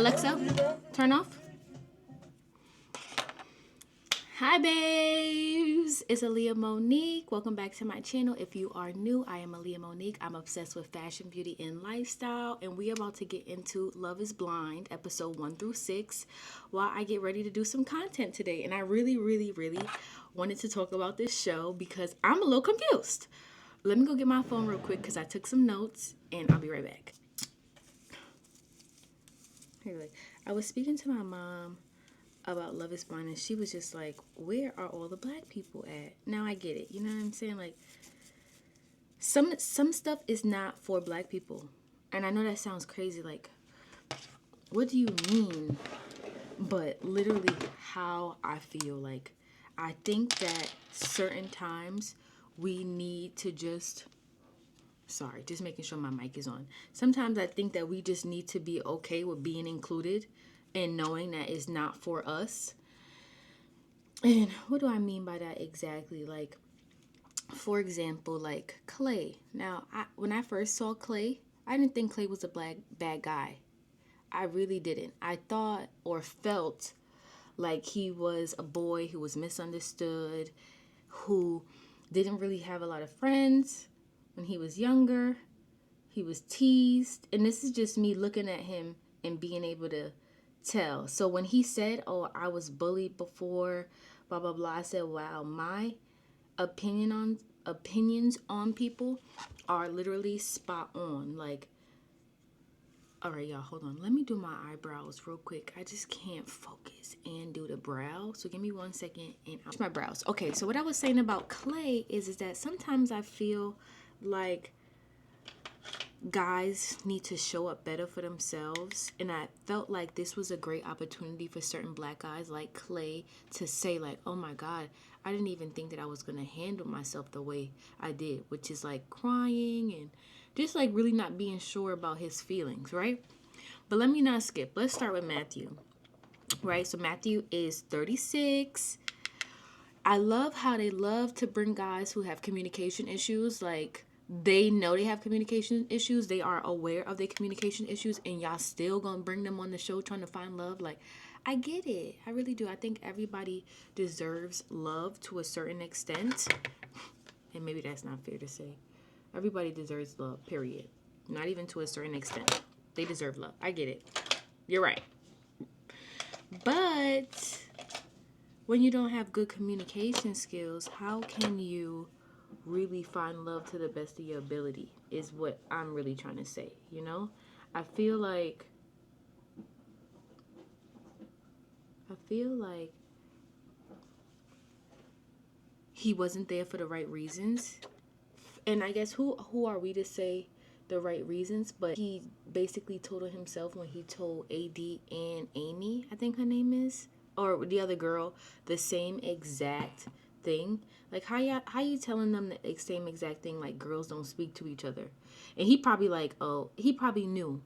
Alexa, turn off. Hi babes, it's AliyaMonique. Welcome back to my channel. If you are new, I am AliyaMonique. I'm obsessed with fashion, beauty, and lifestyle, and we are about to get into Love is Blind, episode 1 through 6, while I get ready to do some content today. And I really wanted to talk about this show because I'm a little confused. Let me go get my phone real quick because I took some notes, and I'll be right back. I was speaking to my mom about Love is Blind, and she was just like, where are all the black people at? Now I get it. You know what I'm saying? Like, some stuff is not for black people. And I know that sounds crazy. Like, what do you mean? But literally how I feel. Like, I think that certain times we need to just making sure my mic is on. Sometimes I think that we just need to be okay with being included and knowing that it's not for us. And what do I mean by that exactly? Like, for example, like Clay. Now, when I first saw Clay, I didn't think Clay was a bad guy. I really didn't. I thought or felt like he was a boy who was misunderstood, who didn't really have a lot of friends when he was younger. He was teased. And this is just me looking at him and being able to tell. So when he said, oh, I was bullied before, blah, blah, blah, I said, wow, my opinions on people are literally spot on. Like, all right, y'all, hold on. Let me do my eyebrows real quick. I just can't focus and do the brow. So give me 1 second and I'll my brows. Okay, so what I was saying about Clay is that sometimes I feel like guys need to show up better for themselves, and I felt like this was a great opportunity for certain black guys like Clay to say like, oh my god, I didn't even think that I was gonna handle myself the way I did, which is like crying and just like really not being sure about his feelings, right? But let me not skip. Let's start with Matthew, right? So Matthew is 36. I love how they love to bring guys who have communication issues. Like, they know they have communication issues. They are aware of their communication issues, and y'all still gonna bring them on the show trying to find love. Like, I get it. I really do. I think everybody deserves love to a certain extent. And maybe that's not fair to say. Everybody deserves love, period. Not even to a certain extent. They deserve love. I get it. You're right. But when you don't have good communication skills, how can you really find love to the best of your ability is what I'm really trying to say, you know? I feel like he wasn't there for the right reasons. And I guess who are we to say the right reasons? But he basically told himself when he told AD and Amy, I think her name is, or the other girl, the same exact thing. Like, how you telling them the same exact thing? Like, girls don't speak to each other. And he probably like, oh, he probably knew.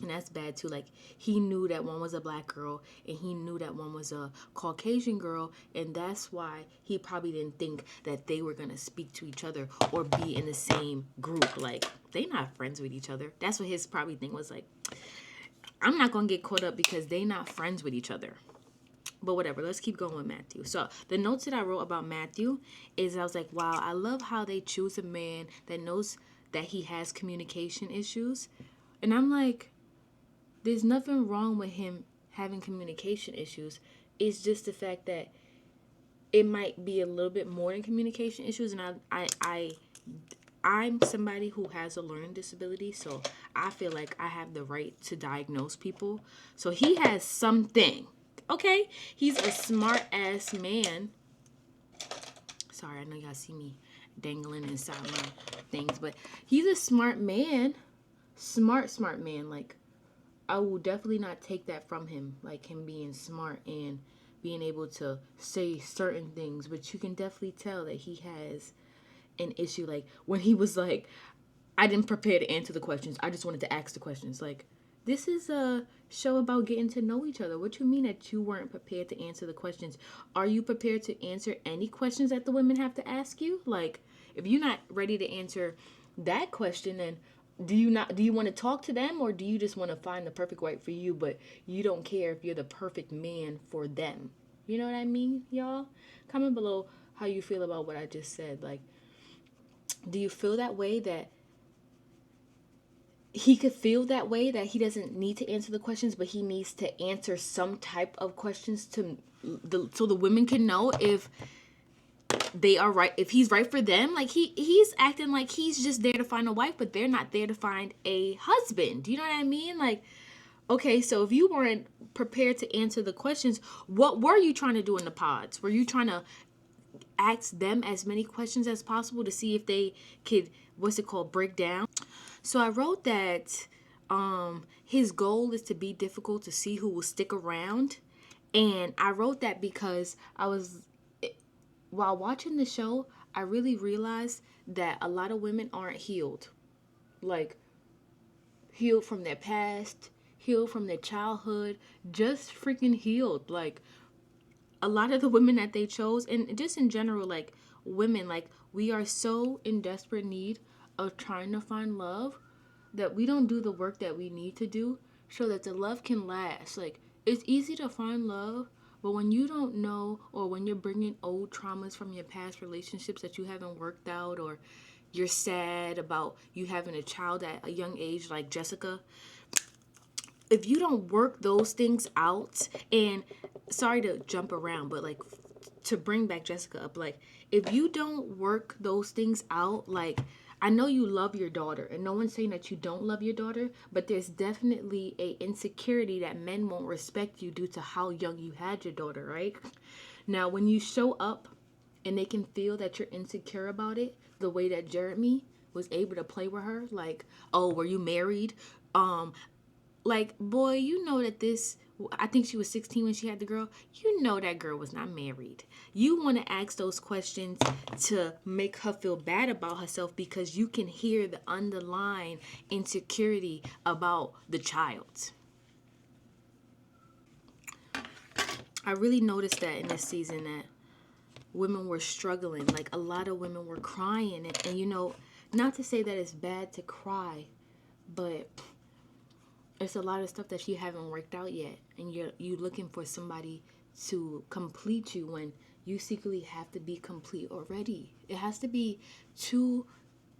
And that's bad too. Like, he knew that one was a black girl and he knew that one was a Caucasian girl, and that's why he probably didn't think that they were gonna speak to each other or be in the same group. Like, they not friends with each other. That's what his probably thing was. Like, I'm not gonna get caught up because they not friends with each other. But whatever, let's keep going with Matthew. So the notes that I wrote about Matthew is I was like, wow, I love how they choose a man that knows that he has communication issues. And I'm like, there's nothing wrong with him having communication issues. It's just the fact that it might be a little bit more than communication issues. And I'm somebody who has a learning disability, so I feel like I have the right to diagnose people. So he has something. Okay, he's a smart ass man. Sorry, I know y'all see me dangling inside my things, but he's a smart man. Smart man. Like, I will definitely not take that from him, like him being smart and being able to say certain things, but you can definitely tell that he has an issue. Like, when he was like, I didn't prepare to answer the questions, I just wanted to ask the questions. Like, this is a show about getting to know each other. What you mean that you weren't prepared to answer the questions? Are you prepared to answer any questions that the women have to ask you? Like, if you're not ready to answer that question, then Do you want to talk to them, or do you just want to find the perfect wife for you, but you don't care if you're the perfect man for them? You know what I mean, y'all? Comment below how you feel about what I just said. Like, do you feel that way, that he could feel that way, that he doesn't need to answer the questions, but he needs to answer some type of questions so the women can know if they are right, if he's right for them? Like, he's acting like he's just there to find a wife, but they're not there to find a husband. You know what I mean? Like, okay, so if you weren't prepared to answer the questions, what were you trying to do in the pods? Were you trying to ask them as many questions as possible to see if they could, what's it called, break down? So I wrote that his goal is to be difficult to see who will stick around. And I wrote that because while watching the show, I really realized that a lot of women aren't healed. Like, healed from their past, healed from their childhood, just freaking healed. Like, a lot of the women that they chose, and just in general, like, women, like, we are so in desperate need of trying to find love that we don't do the work that we need to do so that the love can last. Like, it's easy to find love, but when you don't know, or when you're bringing old traumas from your past relationships that you haven't worked out, or you're sad about you having a child at a young age like Jessica, if you don't work those things out, and sorry to jump around, but like, to bring back Jessica up, like, if you don't work those things out, like, I know you love your daughter, and no one's saying that you don't love your daughter, but there's definitely a insecurity that men won't respect you due to how young you had your daughter, right? Now, when you show up and they can feel that you're insecure about it, the way that Jeremy was able to play with her, like, oh, were you married? Like, boy, you know that I think she was 16 when she had the girl. You know that girl was not married. You want to ask those questions to make her feel bad about herself, because you can hear the underlying insecurity about the child. I really noticed that in this season, that women were struggling. Like, a lot of women were crying. And you know, not to say that it's bad to cry, but it's a lot of stuff that you haven't worked out yet, and you looking for somebody to complete you when you secretly have to be complete already. It has to be two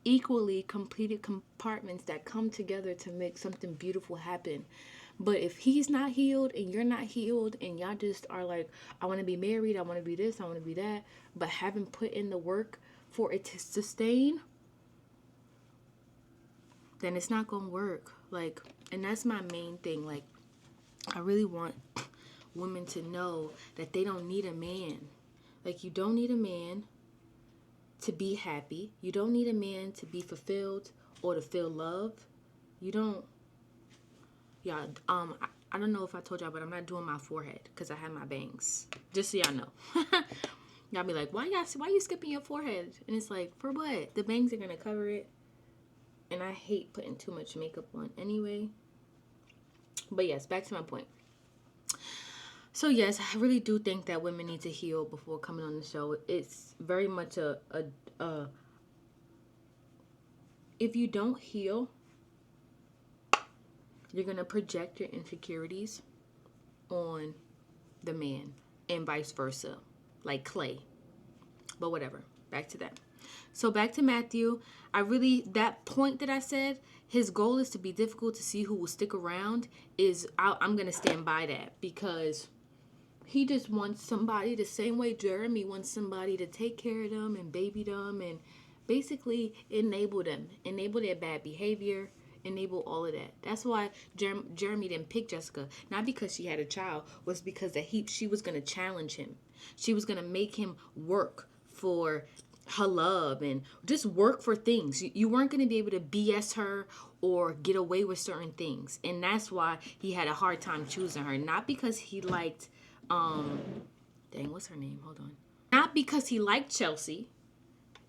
equally completed compartments that come together to make something beautiful happen. But if he's not healed and you're not healed, and y'all just are like, I want to be married, I want to be this, I want to be that, but haven't put in the work for it to sustain, then it's not gonna work. Like, and that's my main thing. Like, I really want women to know that they don't need a man. Like, you don't need a man to be happy. You don't need a man to be fulfilled or to feel loved. You don't. Yeah. I don't know if I told y'all, but I'm not doing my forehead because I have my bangs. Just so y'all know. Y'all be like, why you skipping your forehead? And it's like, for what? The bangs are gonna cover it. And I hate putting too much makeup on anyway. But yes, back to my point. So yes, I really do think that women need to heal before coming on the show. It's very much if you don't heal, you're going to project your insecurities on the man, and vice versa, like clay. But whatever, back to that. So back to Matthew. That point that I said, his goal is to be difficult to see who will stick around, I'm going to stand by that, because he just wants somebody the same way Jeremy wants somebody to take care of them and baby them and basically enable their bad behavior, enable all of that. That's why Jeremy didn't pick Jessica, not because she had a child, was because she was going to challenge him. She was going to make him work for her love and just work for things. You weren't going to be able to BS her or get away with certain things. And that's why he had a hard time choosing her. Not because he liked, what's her name? Hold on. Not because he liked Chelsea.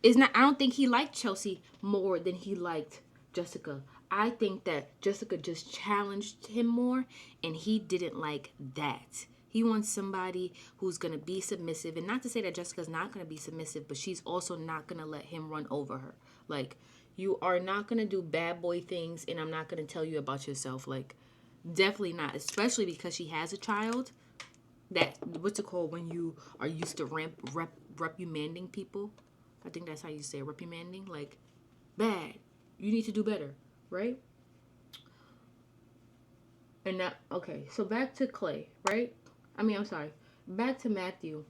I don't think he liked Chelsea more than he liked Jessica. I think that Jessica just challenged him more, and he didn't like that. He wants somebody who's going to be submissive. And not to say that Jessica's not going to be submissive, but she's also not going to let him run over her. Like, You are not going to do bad boy things, and I'm not going to tell you about yourself. Like, definitely not, especially because she has a child. That, what's it called when you are used to reprimanding people? I think that's how you say it, reprimanding. Like, bad. You need to do better, right? And that, okay, so back to Clay, right? I'm sorry. Back to Matthew.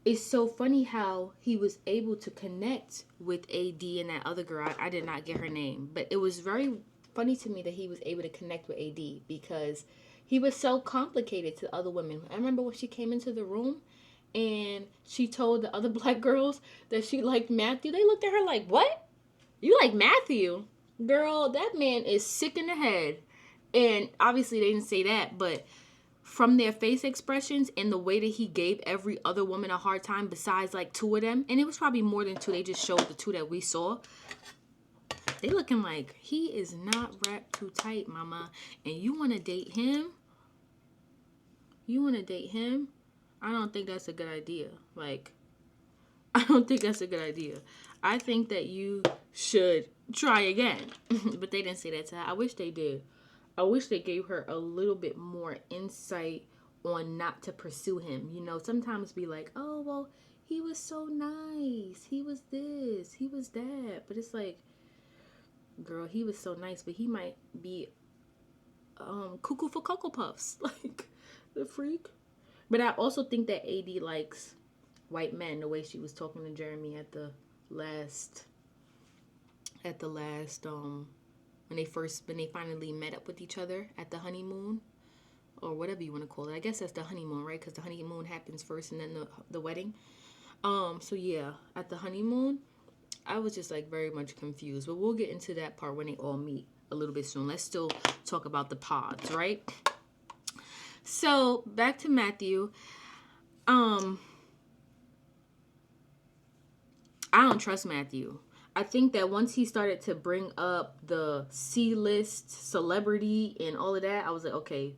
It's so funny how he was able to connect with AD and that other girl. I did not get her name, but it was very funny to me that he was able to connect with AD because he was so complicated to other women. I remember when she came into the room and she told the other black girls that she liked Matthew. They looked at her like, "What? You like Matthew? Girl, that man is sick in the head." And obviously they didn't say that, but from their face expressions and the way that he gave every other woman a hard time besides like two of them, and it was probably more than two, they just showed the two that we saw, they looking like he is not wrapped too tight, mama. And you want to date him? I don't think that's a good idea. Like, I don't think that's a good idea. I think that you should try again. But they didn't say that to her. I wish they did. I wish they gave her a little bit more insight on not to pursue him. You know, sometimes be like, oh, well, he was so nice. He was this. He was that. But it's like, girl, he was so nice, but he might be cuckoo for Cocoa Puffs. Like, the freak. But I also think that AD likes white men, the way she was talking to Jeremy at the last when they finally met up with each other at the honeymoon, or whatever you want to call it. I guess that's the honeymoon, right? Because the honeymoon happens first and then the wedding. So yeah, at the honeymoon, I was just like very much confused. But we'll get into that part when they all meet a little bit soon. Let's still talk about the pods, right? So back to Matthew. I don't trust Matthew. I think that once he started to bring up the C-list celebrity and all of that, I was like, okay,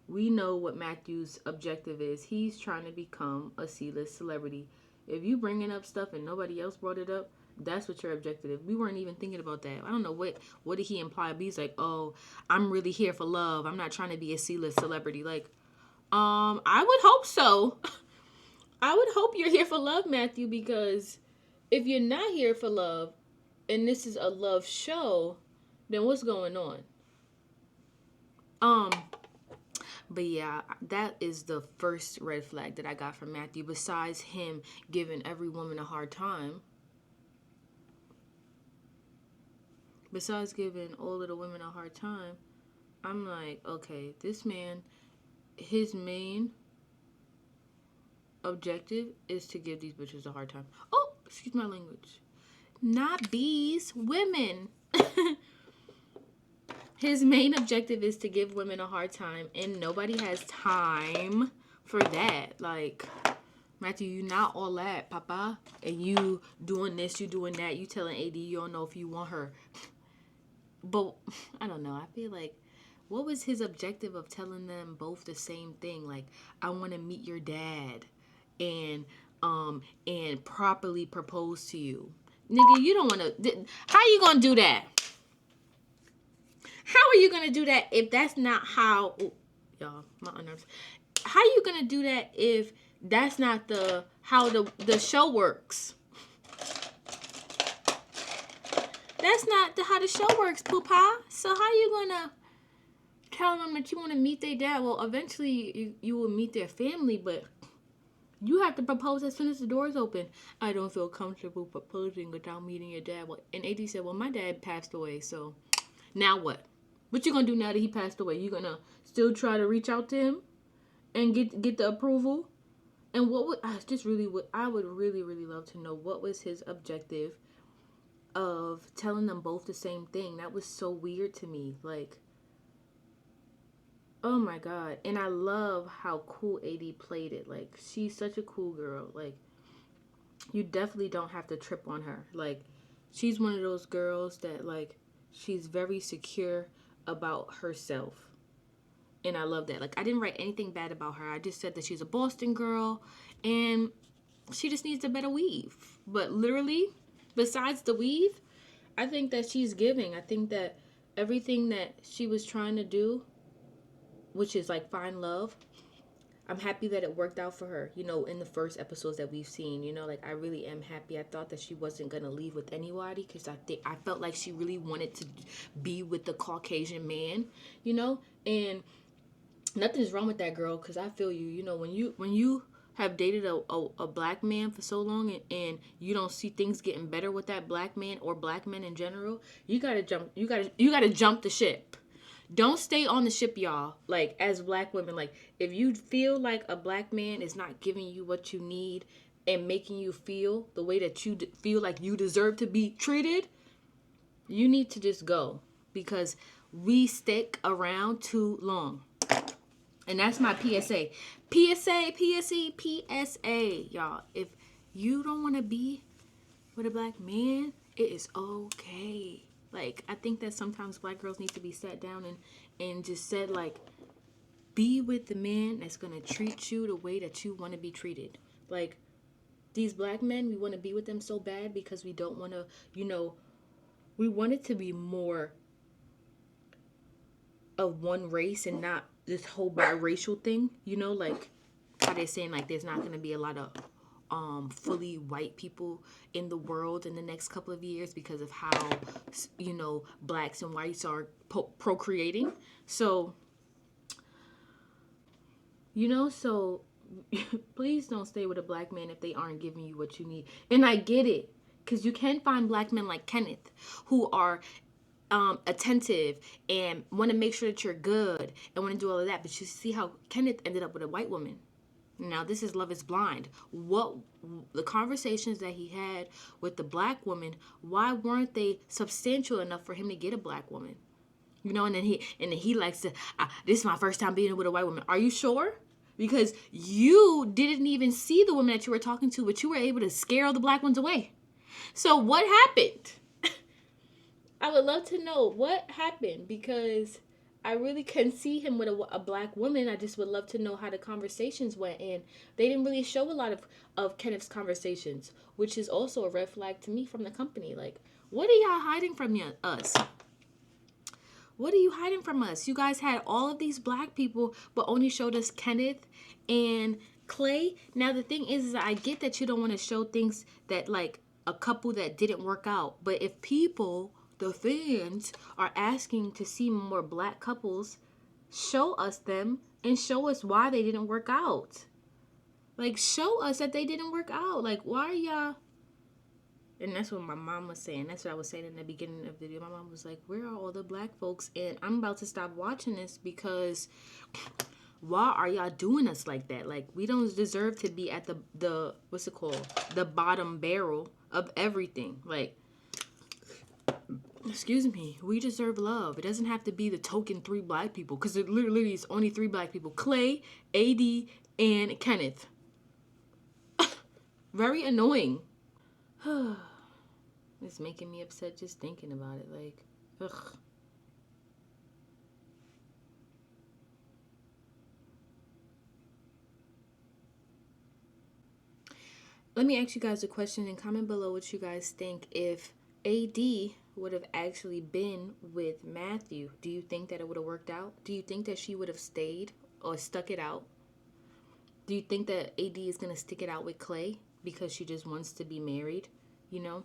we know what Matthew's objective is. He's trying to become a C-list celebrity. If you bringing up stuff and nobody else brought it up, that's what your objective is. We weren't even thinking about that. I don't know what did he imply. But he's like, oh, I'm really here for love. I'm not trying to be a C-list celebrity. Like, I would hope so. I would hope you're here for love, Matthew, because if you're not here for love, and this is a love show, then what's going on? But yeah, that is the first red flag that I got from Matthew, besides him giving every woman a hard time. Besides giving all of the women a hard time, I'm like, okay, this man, his main objective is to give these bitches a hard time. Oh, excuse my language. Not bees, women. His main objective is to give women a hard time, and nobody has time for that. Like, Matthew, you not all that, papa. And you doing this, you doing that. You telling AD you don't know if you want her. But, I don't know. I feel like, what was his objective of telling them both the same thing? Like, I want to meet your dad and properly propose to you. Nigga, you don't want to. How you gonna do that? How are you gonna do that if that's not how? Ooh, y'all, my nerves. How are you gonna do that if that's not how the show works? That's not how the show works, Poopa. So how you gonna tell them that you want to meet their dad? Well, eventually you will meet their family, but you have to propose as soon as the doors open. I don't feel comfortable proposing without meeting your dad. Well, and AD said, well, my dad passed away, so now what? What you gonna do now that he passed away? You gonna still try to reach out to him and get the approval? And what would I would really, really love to know what was his objective of telling them both the same thing. That was so weird to me. Like, oh my God. And I love how cool AD played it. Like, she's such a cool girl. Like, you definitely don't have to trip on her. Like, she's one of those girls that, like, she's very secure about herself. And I love that. Like, I didn't write anything bad about her. I just said that she's a Boston girl and she just needs a better weave. But literally, besides the weave, I think that she's giving. I think that everything that she was trying to do, which is like find love, I'm happy that it worked out for her, you know, in the first episodes that we've seen, you know, like I really am happy. I thought that she wasn't going to leave with anybody because I felt like she really wanted to be with the Caucasian man, you know, and nothing's wrong with that, girl, because I feel you, you know, when you have dated a black man for so long and you don't see things getting better with that black man or black men in general, you got to jump the ship. Don't stay on the ship, y'all. Like, as black women, like, if you feel like a black man is not giving you what you need and making you feel the way that you feel like you deserve to be treated, you need to just go, because we stick around too long. And that's my PSA. PSA, PSE, PSA, y'all. If you don't want to be with a black man, it is okay. Like, I think that sometimes black girls need to be sat down and just said, like, be with the man that's going to treat you the way that you want to be treated. Like, these black men, we want to be with them so bad because we don't want to, you know, we want it to be more of one race and not this whole biracial thing, you know, like how they're saying, like, there's not going to be a lot of fully white people in the world in the next couple of years because of how, you know, blacks and whites are procreating. So, you know, so please don't stay with a black man if they aren't giving you what you need. And I get it, because you can find black men like Kenneth who are attentive and want to make sure that you're good and want to do all of that. But you see how Kenneth ended up with a white woman. Now, this is Love is Blind. What the conversations that he had with the black woman, why weren't they substantial enough for him to get a black woman? You know, and then he likes to, this is my first time being with a white woman. Are you sure? Because you didn't even see the woman that you were talking to, but you were able to scare all the black ones away. So what happened? I would love to know what happened, because I really couldn't see him with a black woman. I just would love to know how the conversations went. And they didn't really show a lot of Kenneth's conversations, which is also a red flag to me from the company. Like, what are y'all hiding from us? What are you hiding from us? You guys had all of these black people, but only showed us Kenneth and Clay. Now, the thing is I get that you don't want to show things that, like, a couple that didn't work out. But if people, the fans, are asking to see more black couples, show us them and show us why they didn't work out. Like, show us that they didn't work out. Like, why are y'all... And that's what my mom was saying. That's what I was saying in the beginning of the video. My mom was like, where are all the black folks? And I'm about to stop watching this because why are y'all doing us like that? Like, we don't deserve to be at the what's it called? The bottom barrel of everything. Like, excuse me, we deserve love. It doesn't have to be the token 3 black people, because it literally is only 3 black people. Clay, AD, and Kenneth. Very annoying. It's making me upset just thinking about it. Like, ugh. Let me ask you guys a question and comment below what you guys think. If AD would have actually been with Matthew, do you think that it would have worked out? Do you think that she would have stayed or stuck it out? Do you think that AD is going to stick it out with Clay because she just wants to be married? You know?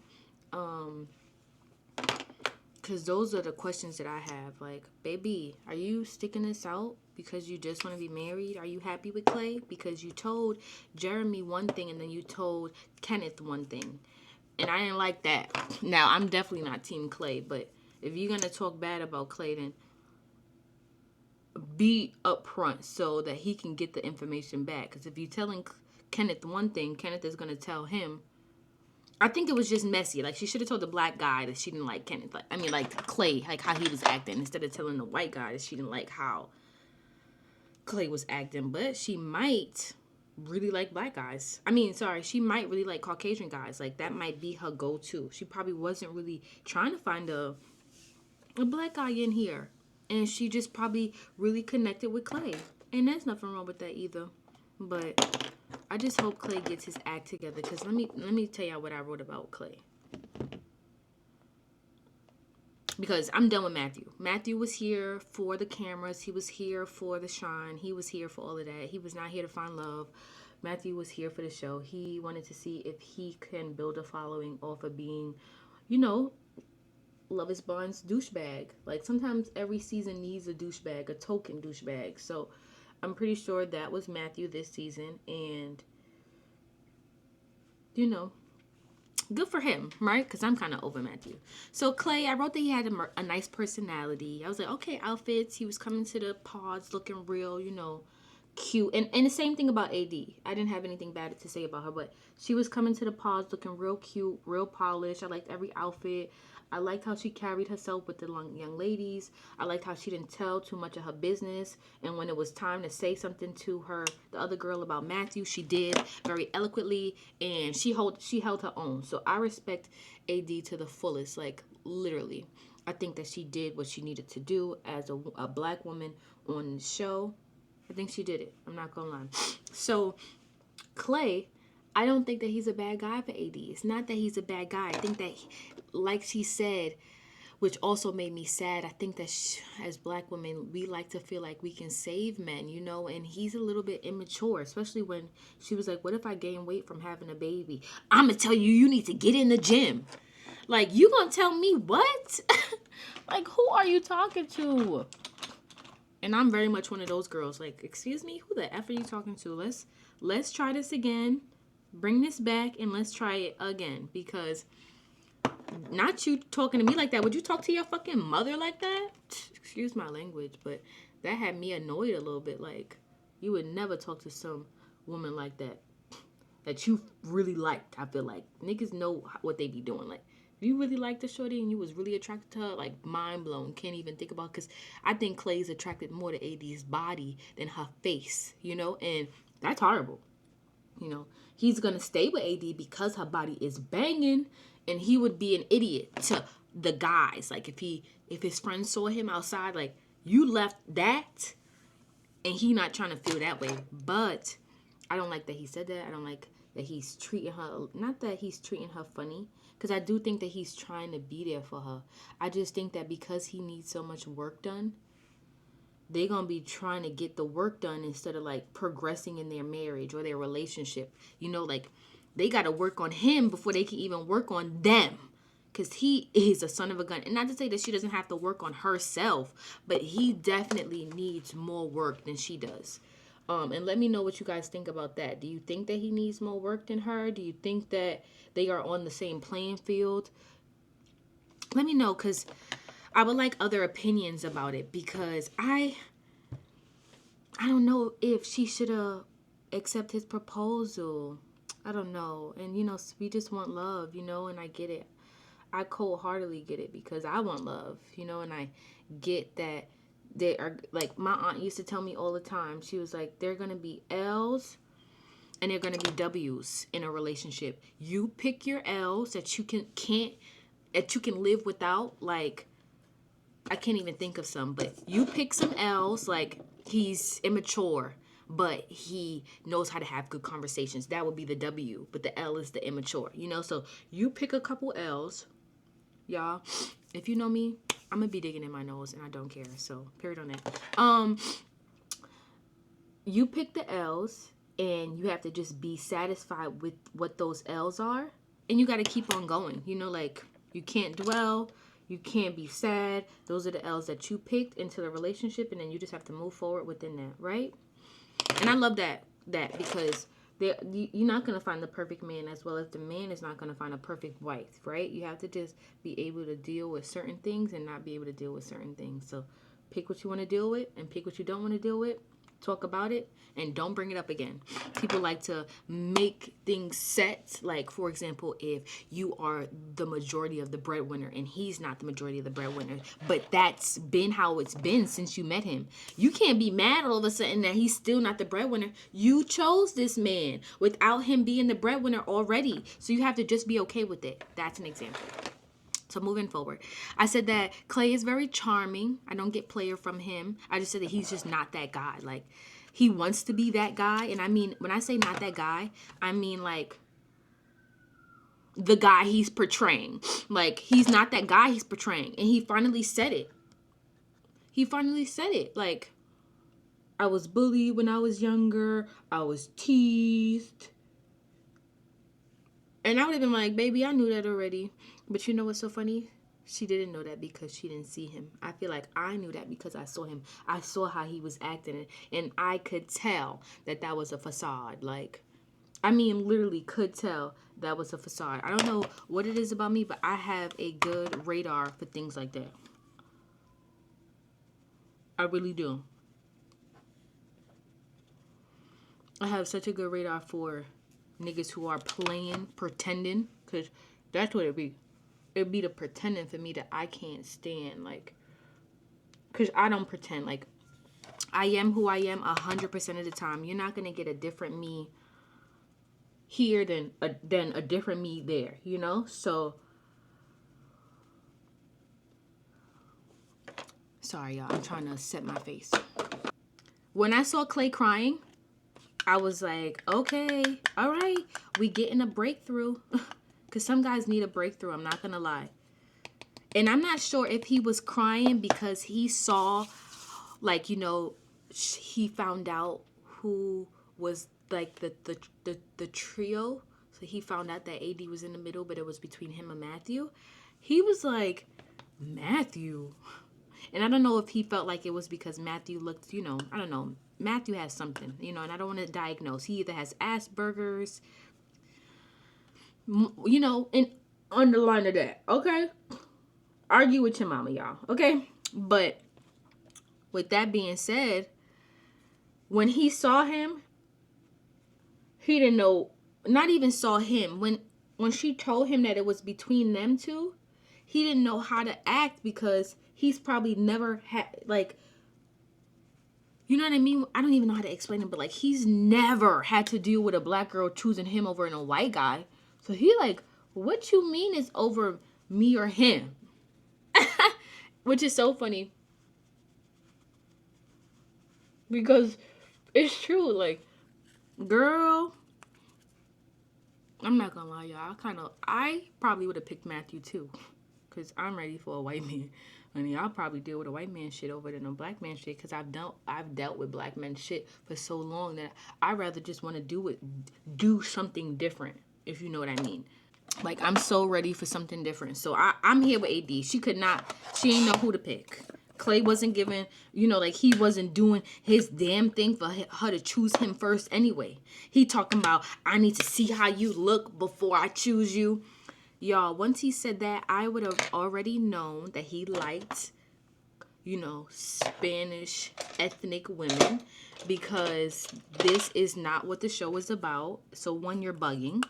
Because those are the questions that I have. Like, baby, are you sticking this out because you just want to be married? Are you happy with Clay? Because you told Jeremy one thing and then you told Kenneth one thing. And I didn't like that. Now, I'm definitely not Team Clay. But if you're going to talk bad about Clay, then be upfront so that he can get the information back. Because if you're telling Kenneth one thing, Kenneth is going to tell him. I think it was just messy. Like, she should have told the black guy that she didn't like Kenneth. Like, I mean, like, Clay, like, how he was acting, instead of telling the white guy that she didn't like how Clay was acting. But she might really like black guys. I mean, sorry, she might really like Caucasian guys. Like, that might be her go-to. She probably wasn't really trying to find a black guy in here. And she just probably really connected with Clay. And there's nothing wrong with that either. But I just hope Clay gets his act together. Because let me tell y'all what I wrote about Clay. because I'm done with Matthew. Matthew was here for the cameras. He was here for the shine. He was here for all of that. He was not here to find love. Matthew was here for the show. He wanted to see if he can build a following off of being, you know, Love is Blind's douchebag. Like, sometimes every season needs a douchebag, a token douchebag. So I'm pretty sure that was Matthew this season. And, you know, good for him, right? Because I'm kind of over Matthew. So Clay, I wrote that he had a nice personality. I was like, okay, outfits. He was coming to the pods looking real, you know, cute. And the same thing about AD. I didn't have anything bad to say about her, but she was coming to the pods looking real cute, real polished. I liked every outfit. I liked how she carried herself with the young ladies. I liked how she didn't tell too much of her business. And when it was time to say something to her, the other girl about Matthew, she did very eloquently. And she held her own. So I respect AD to the fullest, like literally. I think that she did what she needed to do as a black woman on the show. I think she did it. I'm not going to lie. So Clay, I don't think that he's a bad guy for AD. It's not that he's a bad guy. I think that, like she said, which also made me sad, I think that as black women, we like to feel like we can save men, you know, and he's a little bit immature, especially when she was like, what if I gain weight from having a baby? I'm going to tell you, you need to get in the gym. Like, you going to tell me what? Like, who are you talking to? And I'm very much one of those girls. Like, excuse me, who the F are you talking to? Let's try this again. Bring this back and let's try it again. Because not you talking to me like that. Would you talk to your fucking mother like that? Excuse my language, but that had me annoyed a little bit. Like, you would never talk to some woman like that. That you really liked, I feel like. Niggas know what they be doing. Like, if you really liked the shorty and you was really attracted to her, like, mind blown. Can't even think about, because I think Clay's attracted more to AD's body than her face, you know? And that's horrible. You know, he's going to stay with AD because her body is banging, and he would be an idiot to the guys. Like, if his friends saw him outside, like, you left that, and he not trying to feel that way. But I don't like that he said that. I don't like that he's treating her, not that he's treating her funny, because I do think that he's trying to be there for her. I just think that because he needs so much work done, they're going to be trying to get the work done instead of, like, progressing in their marriage or their relationship. You know, like, they got to work on him before they can even work on them. Because he is a son of a gun. And not to say that she doesn't have to work on herself, but he definitely needs more work than she does. And let me know what you guys think about that. Do you think that he needs more work than her? Do you think that they are on the same playing field? Let me know, because I would like other opinions about it, because I don't know if she should accept his proposal. I don't know. And, you know, we just want love, you know, and I get it. I cold-heartedly get it, because I want love, you know, and I get that they are, like, my aunt used to tell me all the time. She was like, there are going to be L's and there are going to be W's in a relationship. You pick your L's that you can live without. Like, I can't even think of some, but you pick some L's, like, he's immature, but he knows how to have good conversations. That would be the W, but the L is the immature, you know? So you pick a couple L's, y'all. If you know me, I'm going to be digging in my nose, and I don't care. So, period on that. You pick the L's, and you have to just be satisfied with what those L's are, and you got to keep on going. You know, like, you can't dwell. You can't be sad. Those are the L's that you picked into the relationship, and then you just have to move forward within that, right? And I love that because you're not going to find the perfect man, as well as the man is not going to find a perfect wife, right? You have to just be able to deal with certain things and not be able to deal with certain things. So pick what you want to deal with and pick what you don't want to deal with. Talk about it and don't bring it up again. People like to make things set. Like, for example, if you are the majority of the breadwinner and he's not the majority of the breadwinner, but that's been how it's been since you met him. You can't be mad all of a sudden that he's still not the breadwinner. You chose this man without him being the breadwinner already. So you have to just be okay with it. That's an example. So moving forward, I said that Clay is very charming. I don't get player from him. I just said that he's just not that guy. Like, he wants to be that guy. And I mean, when I say not that guy, I mean, like, the guy he's portraying. Like, he's not that guy he's portraying. And he finally said it. Like, I was bullied when I was younger. I was teased. And I would have been like, baby, I knew that already. But you know what's so funny? She didn't know that because she didn't see him. I feel like I knew that because I saw him. I saw how he was acting. And I could tell that that was a facade. Like, I mean, literally could tell that was a facade. I don't know what it is about me, but I have a good radar for things like that. I really do. I have such a good radar for niggas who are playing, pretending, because that's what it be. It'd be the pretending for me that I can't stand, like, because I don't pretend. Like, I am who I am 100% of the time. You're not gonna get a different me here than a different me there, you know? So, sorry, y'all. I'm trying to set my face. When I saw Clay crying, I was like, okay, all right, we getting a breakthrough. Because some guys need a breakthrough, I'm not gonna lie. And I'm not sure if he was crying because he saw, like, you know, he found out who was, like, the trio. So he found out that AD was in the middle, but it was between him and Matthew. He was like, Matthew. And I don't know if he felt like it was because Matthew looked, you know, I don't know. Matthew has something, you know, and I don't want to diagnose. He either has Asperger's, you know, and on the line of that, okay? Argue with your mama, y'all, okay? But with that being said, when he saw him, he didn't know, not even saw him. When she told him that it was between them two, he didn't know how to act because he's probably never had, like, you know what I mean? I don't even know how to explain it, but, like, he's never had to deal with a black girl choosing him over a white guy. So he like, what you mean is over me or him? Which is so funny. Because it's true. Like, girl, I'm not gonna lie, y'all. I probably would have picked Matthew too. Because I'm ready for a white man. Honey, I'll probably deal with a white man shit over than a black man shit. Because I've dealt with black men shit for so long that I rather just want to do something different. If you know what I mean. Like, I'm so ready for something different. So I'm here with AD. She ain't know who to pick. Clay wasn't giving, you know, like, he wasn't doing his damn thing for her to choose him first anyway. He talking about, I need to see how you look before I choose you. Y'all, once he said that, I would have already known that he liked, you know, Spanish ethnic women. Because this is not what the show is about. So, one, you're bugging.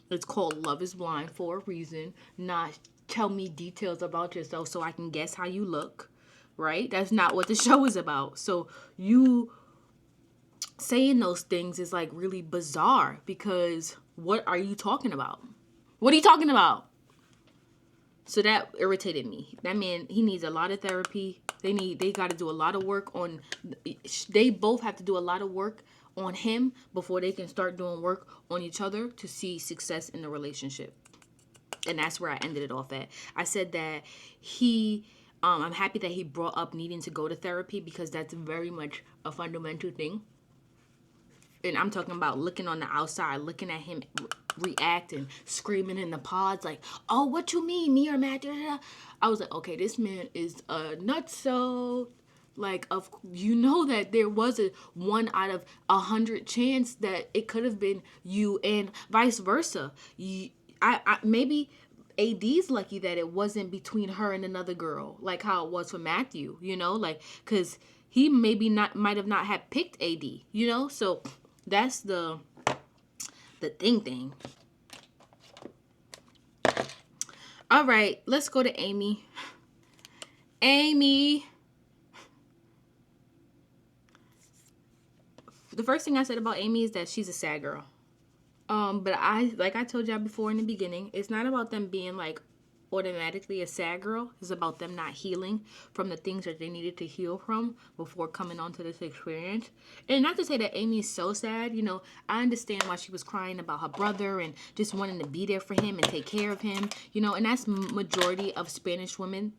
It's called Love is Blind for a reason. Not tell me details about yourself so I can guess how you look. Right? That's not what the show is about. So you saying those things is, like, really bizarre. Because what are you talking about? What are you talking about? So that irritated me. That man, he needs a lot of therapy. They got to do a lot of work on, they both have to do a lot of work on him before they can start doing work on each other to see success in the relationship. And that's where I ended it off at. I said that I'm happy that he brought up needing to go to therapy because that's very much a fundamental thing. And I'm talking about looking on the outside, looking at him reacting, screaming in the pods like, oh, what you mean, me or Matt? I was like, okay, this man is a nutso. Like, you know that there was a 1 out of 100 chance that it could have been you and vice versa. Maybe AD's lucky that it wasn't between her and another girl, like how it was for Matthew, you know, like, because he might have not had picked AD, you know, so that's the thing. All right, let's go to Amy. Amy. The first thing I said about Amy is that she's a sad girl. But like I told y'all before in the beginning, it's not about them being, like, automatically a sad girl. It's about them not healing from the things that they needed to heal from before coming onto this experience. And not to say that Amy's so sad, you know, I understand why she was crying about her brother and just wanting to be there for him and take care of him, you know, and that's majority of Spanish women,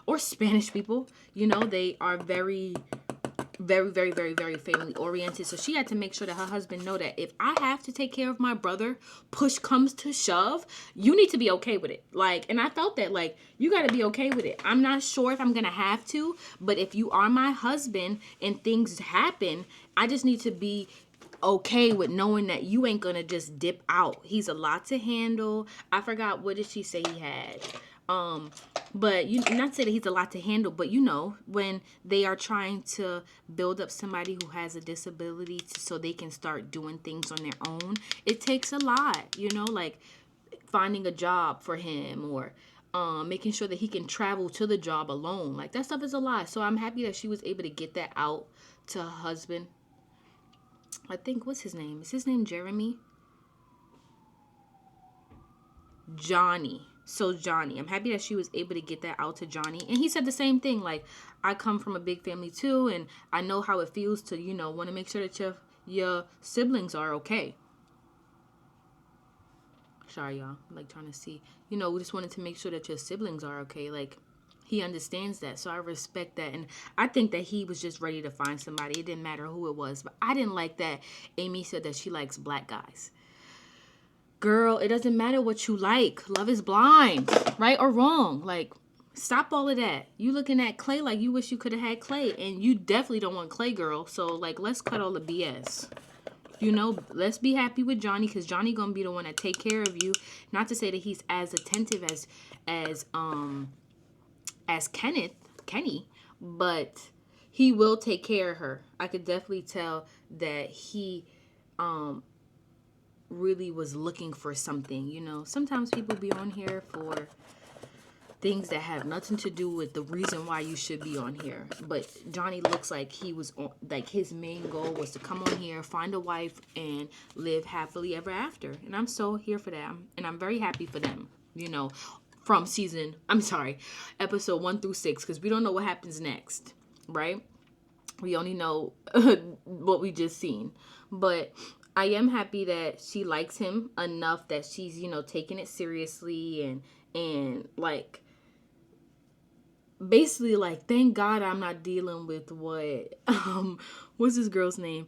or Spanish people, you know, they are very very family oriented. So she had to make sure that her husband know that if I have to take care of my brother, push comes to shove, you need to be okay with it. Like, and I felt that, like, you got to be okay with it. I'm not sure if I'm gonna have to, but if you are my husband and things happen, I just need to be okay with knowing that you ain't gonna just dip out. He's a lot to handle. I forgot, what did she say he had? But you, not to say that he's a lot to handle, but you know, when they are trying to build up somebody who has a disability so they can start doing things on their own, it takes a lot, you know, like finding a job for him, or making sure that he can travel to the job alone. Like, that stuff is a lot. So I'm happy that she was able to get that out to her husband. I think, what's his name? Is his name Jeremy? Johnny. So Johnny, I'm happy that she was able to get that out to Johnny. And he said the same thing. Like, I come from a big family too, and I know how it feels to, you know, want to make sure that your siblings are okay. Sorry, y'all. I'm like trying to see. You know, we just wanted to make sure that your siblings are okay. Like, he understands that. So I respect that. And I think that he was just ready to find somebody. It didn't matter who it was. But I didn't like that Amy said that she likes black guys. Girl, it doesn't matter what you like. Love is blind, right or wrong. Like, stop all of that. You looking at Clay like you wish you could have had Clay, and you definitely don't want Clay, girl. So, like, let's cut all the BS. You know, let's be happy with Johnny, because Johnny gonna be the one that take care of you. Not to say that he's as attentive as Kenny, but he will take care of her. I could definitely tell that he really was looking for something. You know, sometimes people be on here for things that have nothing to do with the reason why you should be on here. But Johnny looks like he was on, like, his main goal was to come on here, find a wife, and live happily ever after. And I'm so here for that. And I'm very happy for them, you know, from episode 1 through 6, because we don't know what happens next, right? We only know what we just seen. But I am happy that she likes him enough that she's, you know, taking it seriously, and like, basically, like, thank God I'm not dealing with what what's this girl's name?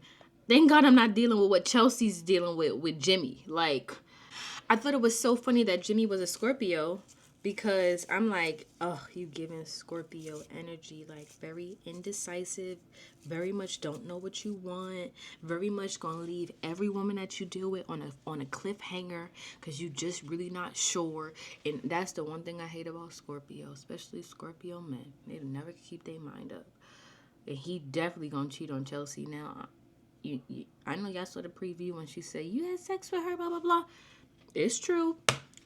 Thank God I'm not dealing with what Chelsea's dealing with Jimmy. Like, I thought it was so funny that Jimmy was a Scorpio, because I'm like, oh, you giving Scorpio energy, like, very indecisive, very much don't know what you want, very much gonna leave every woman that you deal with on a cliffhanger, because you just really not sure. And that's the one thing I hate about Scorpio, especially Scorpio men. They never keep their mind up. And he definitely gonna cheat on Chelsea. Now, I know y'all saw the preview when she said, you had sex with her, blah, blah, blah. It's true.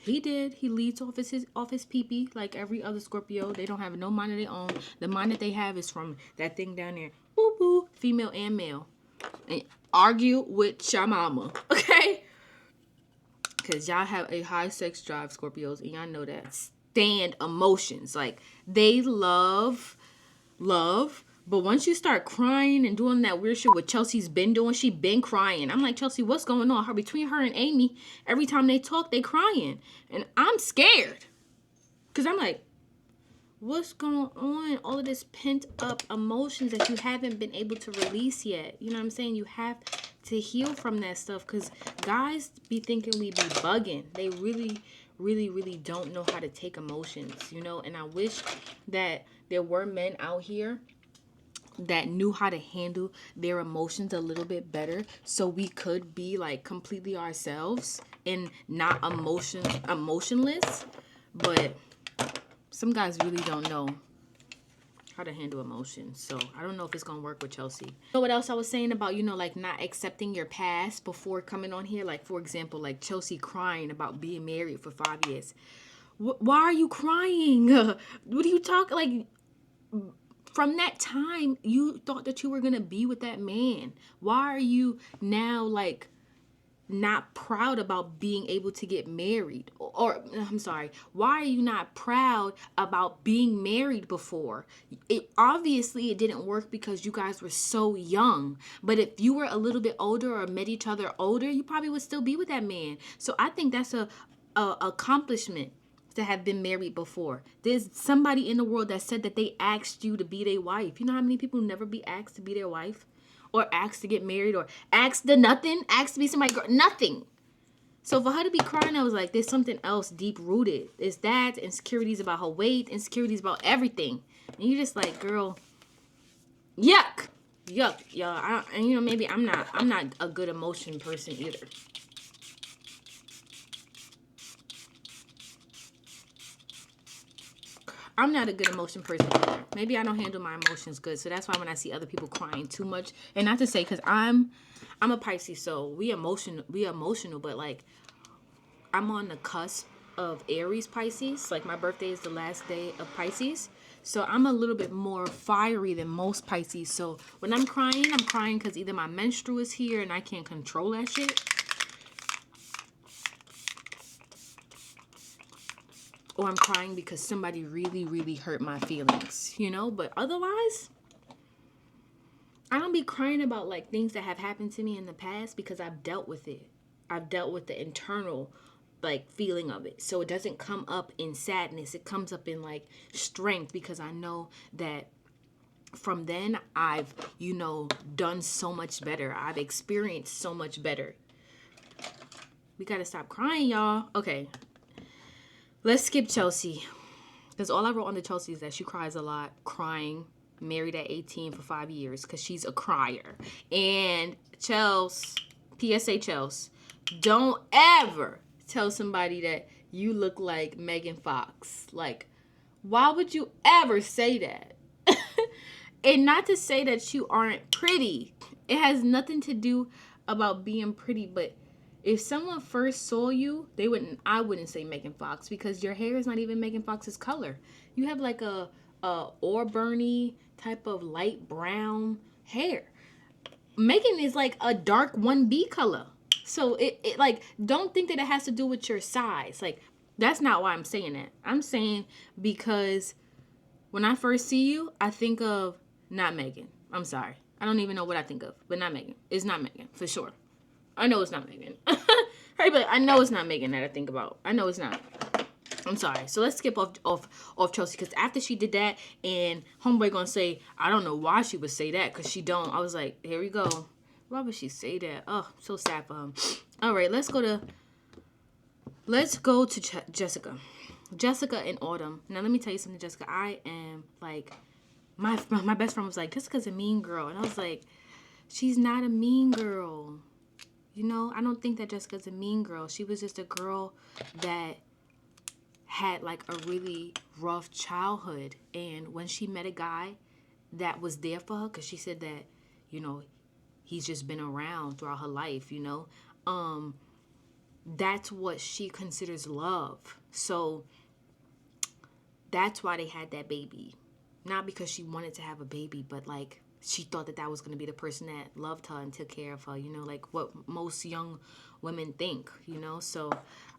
He did. He leads off his pee-pee like every other Scorpio. They don't have no mind of their own. The mind that they have is from that thing down there. Boo boo. Female and male. And argue with your mama. Okay? Because y'all have a high sex drive, Scorpios. And y'all know that. Stand emotions. Like, they love. But once you start crying and doing that weird shit what Chelsea's been doing, she been crying. I'm like, Chelsea, what's going on? Between her and Amy, every time they talk, they crying. And I'm scared. Because I'm like, what's going on? All of this pent up emotions that you haven't been able to release yet. You know what I'm saying? You have to heal from that stuff. Because guys be thinking we be bugging. They really don't know how to take emotions, you know? And I wish that there were men out here that knew how to handle their emotions a little bit better, so we could be like completely ourselves and not emotionless. But some guys really don't know how to handle emotions, so I don't know if it's gonna work with Chelsea. You know what else I was saying about, you know, like, not accepting your past before coming on here? Like, for example, like Chelsea crying about being married for 5 years. Why are you crying? What are you talking, like, from that time, you thought that you were going to be with that man. Why are you now, like, not proud about being able to get married? Or I'm sorry, why are you not proud about being married before? It obviously it didn't work because you guys were so young. But if you were a little bit older or met each other older, you probably would still be with that man. So I think that's a accomplishment to have been married before. There's somebody in the world that said that they asked you to be their wife. You know how many people never be asked to be their wife? Or asked to get married, or asked to nothing, asked to be somebody, nothing. So for her to be crying, I was like, there's something else deep rooted. It's that, insecurities about her weight, insecurities about everything. And you just like, girl, yuck, y'all. And you know, maybe I'm not a good emotion person either. I'm not a good emotion person either. Maybe I don't handle my emotions good. So that's why when I see other people crying too much, and not to say, because I'm a Pisces, so we emotional, but like I'm on the cusp of Aries Pisces. Like my birthday is the last day of Pisces. So I'm a little bit more fiery than most Pisces. So when I'm crying because either my menstrual is here and I can't control that shit, or I'm crying because somebody really, really hurt my feelings, you know? But otherwise, I don't be crying about like things that have happened to me in the past because I've dealt with it. I've dealt with the internal like feeling of it. So it doesn't come up in sadness. It comes up in like strength because I know that from then I've, you know, done so much better. I've experienced so much better. We got to stop crying, y'all. Okay. Let's skip Chelsea. Because all I wrote on the Chelsea is that she cries a lot, crying, married at 18 for 5 years, because she's a crier. And Chelsea, PSA Chelsea, don't ever tell somebody that you look like Megan Fox. Like, why would you ever say that? And not to say that you aren't pretty. It has nothing to do about being pretty, but if someone first saw you, I wouldn't say Megan Fox, because your hair is not even Megan Fox's color. You have like a auburny type of light brown hair. Megan is like a dark 1B color. So it like, don't think that it has to do with your size. Like, that's not why I'm saying that. I'm saying because when I first see you, I think of not Megan. I'm sorry. I don't even know what I think of, but not Megan. It's not Megan, for sure. I know it's not Megan. Right, but I know it's not Megan that I think about. I know it's not. I'm sorry. So let's skip off Chelsea, because after she did that, and homeboy gonna say, I don't know why she would say that, because she don't. I was like, here we go. Why would she say that? Oh, so sad for him. All right, let's go to Jessica. Jessica and Autumn. Now let me tell you something, Jessica. I am like, my best friend was like, Jessica's a mean girl, and I was like, she's not a mean girl. You know, I don't think that Jessica's a mean girl. She was just a girl that had like a really rough childhood. And when she met a guy that was there for her, because she said that, you know, he's just been around throughout her life, you know, that's what she considers love. So that's why they had that baby. Not because she wanted to have a baby, but like, she thought that that was going to be the person that loved her and took care of her, you know, like what most young women think, you know. So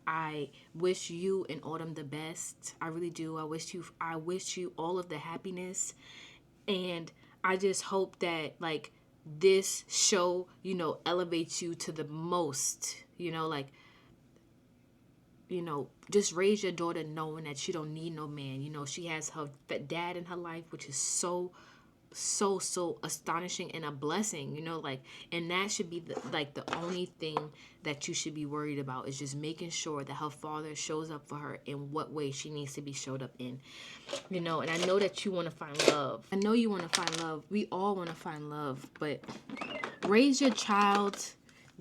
I wish you and Autumn the best. I really do. I wish you all of the happiness. And I just hope that like this show, you know, elevates you to the most, you know, like, you know, just raise your daughter knowing that she don't need no man. You know, she has her dad in her life, which is so astonishing and a blessing, you know, like, and that should be the only thing that you should be worried about, is just making sure that her father shows up for her in what way she needs to be showed up in, you know. And I know that you want to find love. I know you want to find love. We all want to find love, but raise your child,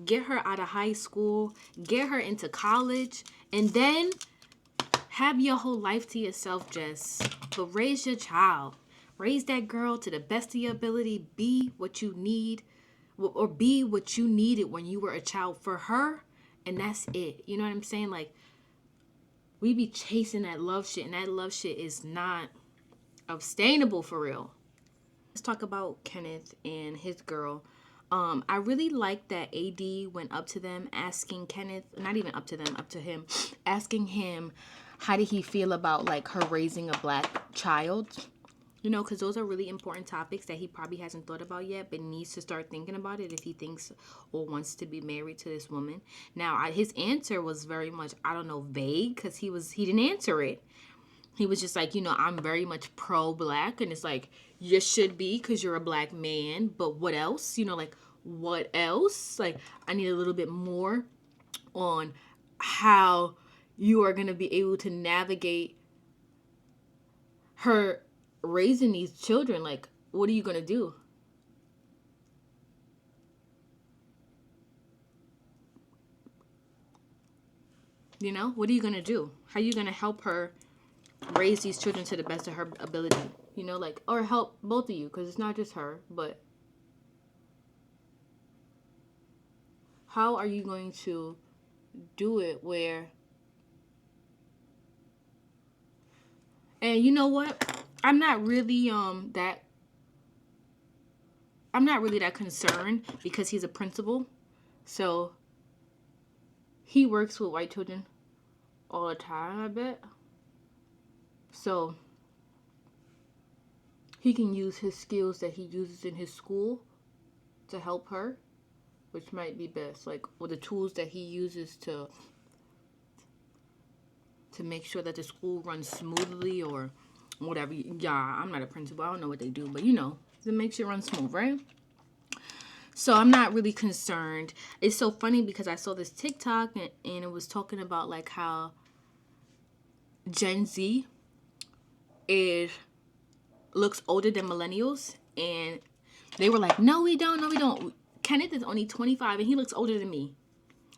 get her out of high school, get her into college, and then have your whole life to yourself, Jess. But raise your child. Raise that girl to the best of your ability. Be what you need, or be what you needed when you were a child for her, and that's it. You know what I'm saying? Like, we be chasing that love shit, and that love shit is not sustainable for real. Let's talk about Kenneth and his girl. I really like that AD went up to them asking Kenneth, not even up to them, up to him, asking him how did he feel about like her raising a black child. You know, because those are really important topics that he probably hasn't thought about yet, but needs to start thinking about it if he thinks or wants to be married to this woman. Now, his answer was very much, I don't know, vague, because he didn't answer it. He was just like, you know, I'm very much pro-black, and it's like, you should be because you're a black man, but what else? You know, like, what else? Like, I need a little bit more on how you are going to be able to navigate her raising these children. Like, what are you going to do? You know, what are you going to do? How are you going to help her raise these children to the best of her ability? You know, like, or help both of you, because it's not just her, but how are you going to do it where, and you know what? I'm not really that concerned because he's a principal. So he works with white children all the time, I bet. So he can use his skills that he uses in his school to help her, which might be best. Like, with the tools that he uses to make sure that the school runs smoothly or whatever. Yeah, I'm not a principal. I don't know what they do, but you know, to make sure it runs smooth, right? So I'm not really concerned. It's so funny because I saw this TikTok and it was talking about like how Gen Z looks older than millennials, and they were like, no, we don't. Kenneth is only 25 and he looks older than me.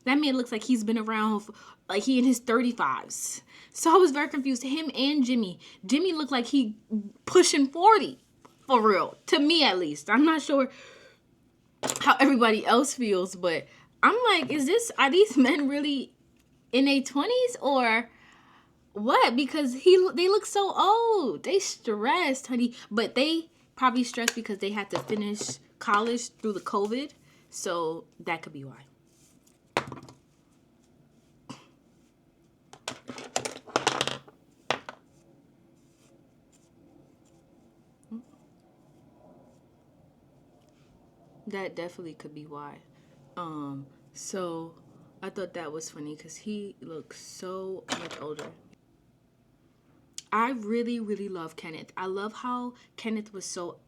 That man looks like he's been around, like he in his 35s. So I was very confused. Him and Jimmy. Jimmy looked like he pushing 40, for real. To me, at least. I'm not sure how everybody else feels, but I'm like, are these men really in their 20s or what? Because they look so old. They stressed, honey. But they probably stressed because they had to finish college through the COVID. So that could be why. That definitely could be why. So I thought that was funny because he looks so much older. I really, really love Kenneth. I love how Kenneth was so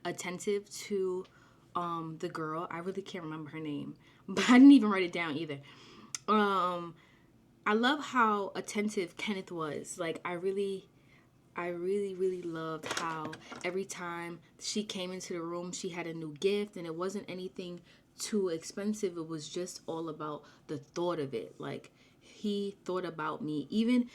attentive to the girl. I really can't remember her name, but I didn't even write it down either. I love how attentive Kenneth was. Like, I really, really loved how every time she came into the room, she had a new gift, and it wasn't anything too expensive. It was just all about the thought of it. Like, he thought about me. Even,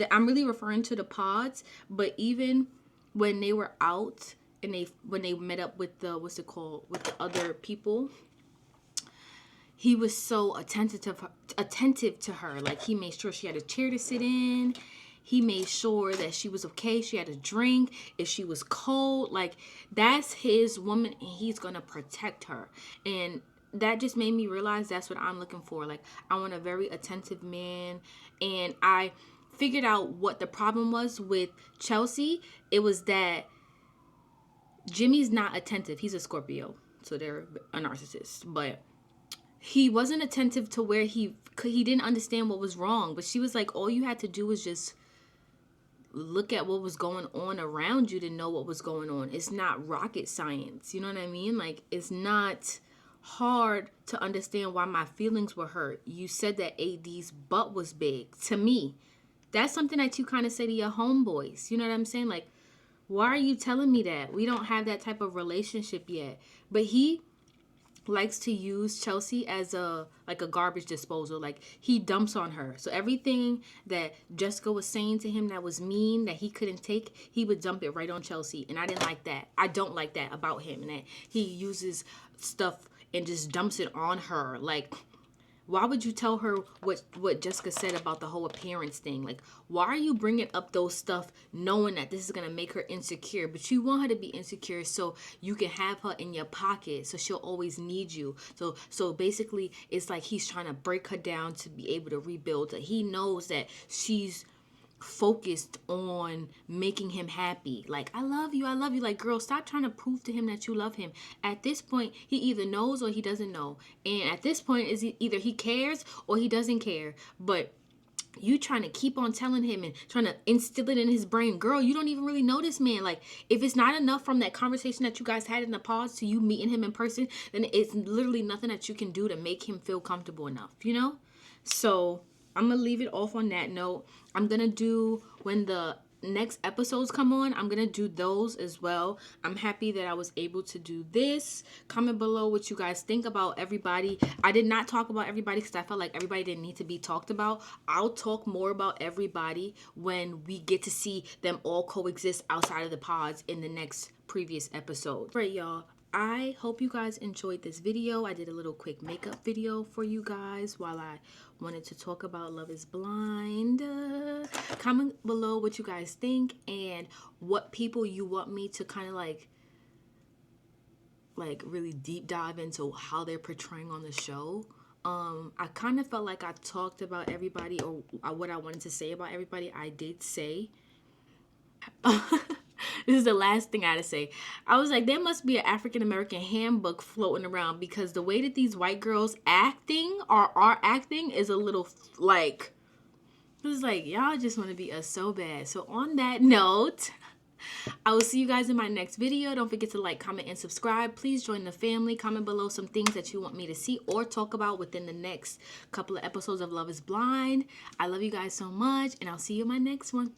I'm really referring to the pods, but even when they were out and when they met up with the, with the other people, he was so attentive to her. Like, he made sure she had a chair to sit in. He made sure that she was okay. She had a drink. If she was cold, like, that's his woman, and he's gonna protect her. And that just made me realize that's what I'm looking for. Like, I want a very attentive man. And I figured out what the problem was with Chelsea. It was that Jimmy's not attentive. He's a Scorpio, so they're a narcissist. But he wasn't attentive to where he didn't understand what was wrong. But she was like, all you had to do was just look at what was going on around you to know what was going on. It's not rocket science. You know what I mean? Like, it's not hard to understand why my feelings were hurt. You said that AD's butt was big. To me, that's something that you kind of say to your homeboys. You know what I'm saying? Like, why are you telling me that? We don't have that type of relationship yet. But he likes to use Chelsea as a garbage disposal. Like, he dumps on her. So everything that Jessica was saying to him that was mean, that he couldn't take, he would dump it right on Chelsea. And I didn't like that. I don't like that about him. And that he uses stuff and just dumps it on her. Like, Why would you tell her what Jessica said about the whole appearance thing? Like, why are you bringing up those stuff knowing that this is going to make her insecure? But you want her to be insecure so you can have her in your pocket, so she'll always need you. So basically, it's like he's trying to break her down to be able to rebuild her. He knows that she's focused on making him happy. Like, I love you, I love you. Like, girl, stop trying to prove to him that you love him. At this point, he either knows or he doesn't know. And at this point, is either he cares or he doesn't care. But you trying to keep on telling him and trying to instill it in his brain. Girl, you don't even really know this man. Like, if it's not enough from that conversation that you guys had in the pause to you meeting him in person, then it's literally nothing that you can do to make him feel comfortable enough, you know? So I'm going to leave it off on that note. I'm going to do, when the next episodes come on, I'm going to do those as well. I'm happy that I was able to do this. Comment below what you guys think about everybody. I did not talk about everybody because I felt like everybody didn't need to be talked about. I'll talk more about everybody when we get to see them all coexist outside of the pods in the next previous episode. Right, y'all. I hope you guys enjoyed this video. I did a little quick makeup video for you guys while I wanted to talk about Love is Blind. Comment below what you guys think and what people you want me to kind of like really deep dive into how they're portraying on the show. I kind of felt like I talked about everybody, or what I wanted to say about everybody, I did say. This is the last thing I had to say. I was like, there must be an African-American handbook floating around, because the way that these white girls acting are acting is a little like, it was like, y'all just want to be us so bad. So on that note, I will see you guys in my next video. Don't forget to like, comment, and subscribe. Please join the family. Comment below some things that you want me to see or talk about within the next couple of episodes of Love is Blind. I love you guys so much, and I'll see you in my next one.